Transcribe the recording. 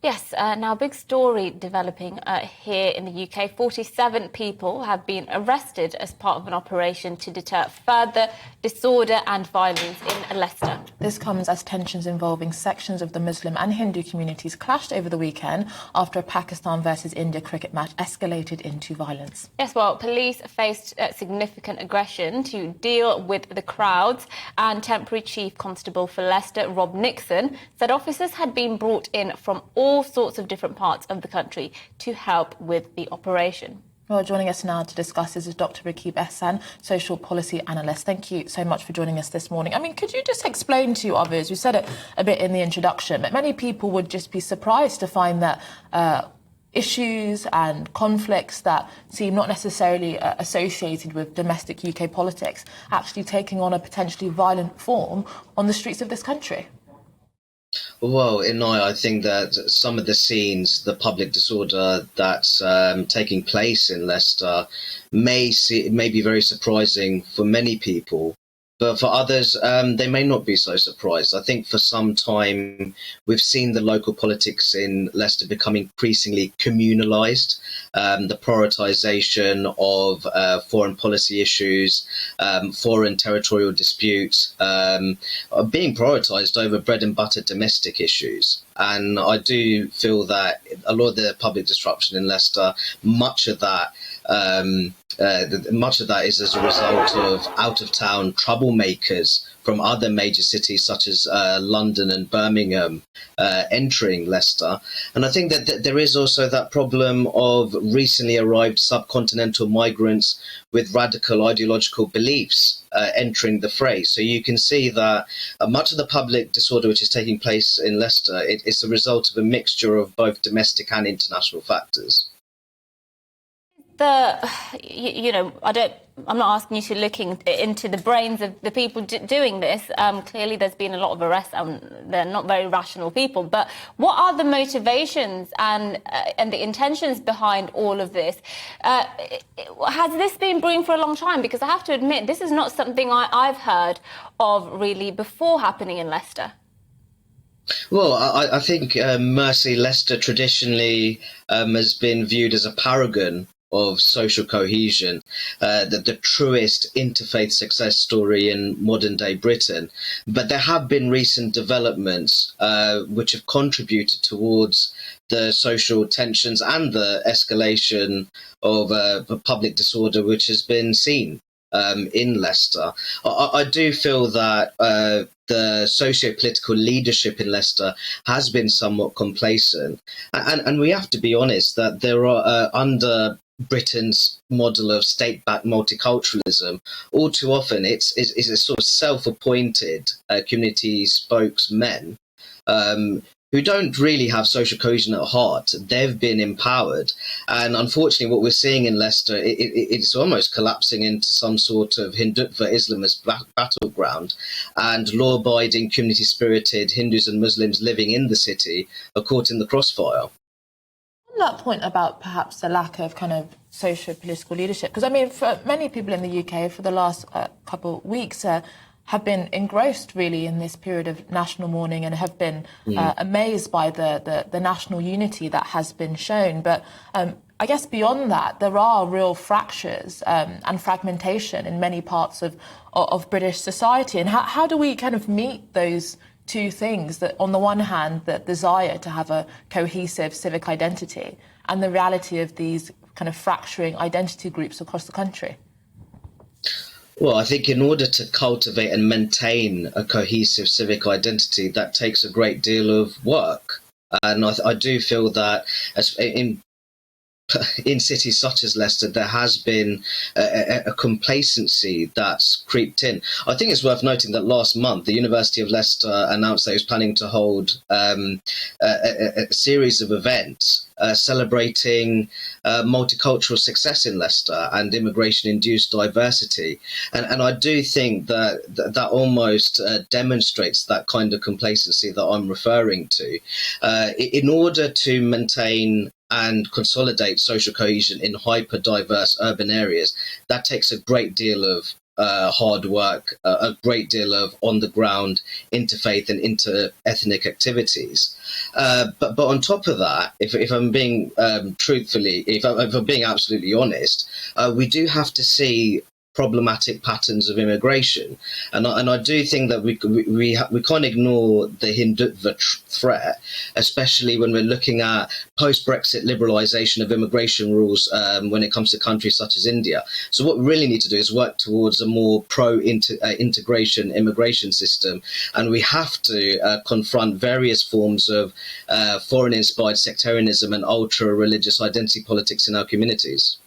Yes, now big story developing here in the UK. 47 people have been arrested as part of an operation to deter further disorder and violence in Leicester. This comes as tensions involving sections of the Muslim and Hindu communities clashed over the weekend after a Pakistan versus India cricket match escalated into violence. Yes, well, police faced significant aggression to deal with the crowds, and Temporary Chief Constable for Leicester, Rob Nixon, said officers had been brought in from all sorts of different parts of the country to help with the operation. Well, joining us now to discuss this is Dr Rakib Ehsan, social policy analyst. Thank you so much for joining us this morning. I mean, could you just explain to others, you said it a bit in the introduction, but many people would just be surprised to find that issues and conflicts that seem not necessarily associated with domestic UK politics actually taking on a potentially violent form on the streets of this country? Well, I think that some of the scenes, the public disorder that's taking place in Leicester may be very surprising for many people. But for others, they may not be so surprised. I think for some time, we've seen the local politics in Leicester become increasingly communalised. The prioritisation of foreign policy issues, foreign territorial disputes, are being prioritised over bread and butter domestic issues. And I do feel that a lot of the public disruption in Leicester, much of that is as a result of out-of-town troublemakers from other major cities such as London and Birmingham entering Leicester. And I think that there is also that problem of recently arrived subcontinental migrants with radical ideological beliefs entering the fray. So you can see that much of the public disorder which is taking place in Leicester, it's a result of a mixture of both domestic and international factors. I'm not asking you to look into the brains of the people doing this. Clearly, there's been a lot of arrests, and they're not very rational people. But what are the motivations and the intentions behind all of this? Has this been brewing for a long time? Because I have to admit, this is not something I've heard of really before happening in Leicester. Well, I think Mercy Leicester traditionally has been viewed as a paragon of social cohesion, the truest interfaith success story in modern day Britain. But there have been recent developments which have contributed towards the social tensions and the escalation of public disorder which has been seen in Leicester. I do feel that the socio-political leadership in Leicester has been somewhat complacent. And we have to be honest that there are, under Britain's model of state-backed multiculturalism, all too often it's a sort of self-appointed community spokesmen who don't really have social cohesion at heart. They've been empowered. And unfortunately, what we're seeing in Leicester, it's almost collapsing into some sort of Hindutva Islamist battleground, and law-abiding, community-spirited Hindus and Muslims living in the city are caught in the crossfire. On that point about perhaps the lack of kind of socio-political leadership, because I mean, for many people in the UK for the last couple of weeks have been engrossed really in this period of national mourning and have been amazed by the national unity that has been shown. But I guess beyond that, there are real fractures and fragmentation in many parts of British society. And how do we kind of meet those two things, that on the one hand, the desire to have a cohesive civic identity and the reality of these kind of fracturing identity groups across the country? Well, I think in order to cultivate and maintain a cohesive civic identity, that takes a great deal of work. And I do feel that in cities such as Leicester, there has been a complacency that's creeped in. I think it's worth noting that last month, the University of Leicester announced that it was planning to hold a series of events celebrating multicultural success in Leicester and immigration-induced diversity. And I do think that almost demonstrates that kind of complacency that I'm referring to. In order to maintain and consolidate social cohesion in hyper-diverse urban areas, that takes a great deal of hard work, a great deal of on the ground interfaith and inter-ethnic activities. But on top of that, if I'm being if I'm being absolutely honest, we do have to see problematic patterns of immigration, and I do think that we can't ignore the Hindutva threat, especially when we're looking at post-Brexit liberalisation of immigration rules when it comes to countries such as India. So what we really need to do is work towards a more pro-integration immigration system, and we have to confront various forms of foreign-inspired sectarianism and ultra-religious identity politics in our communities.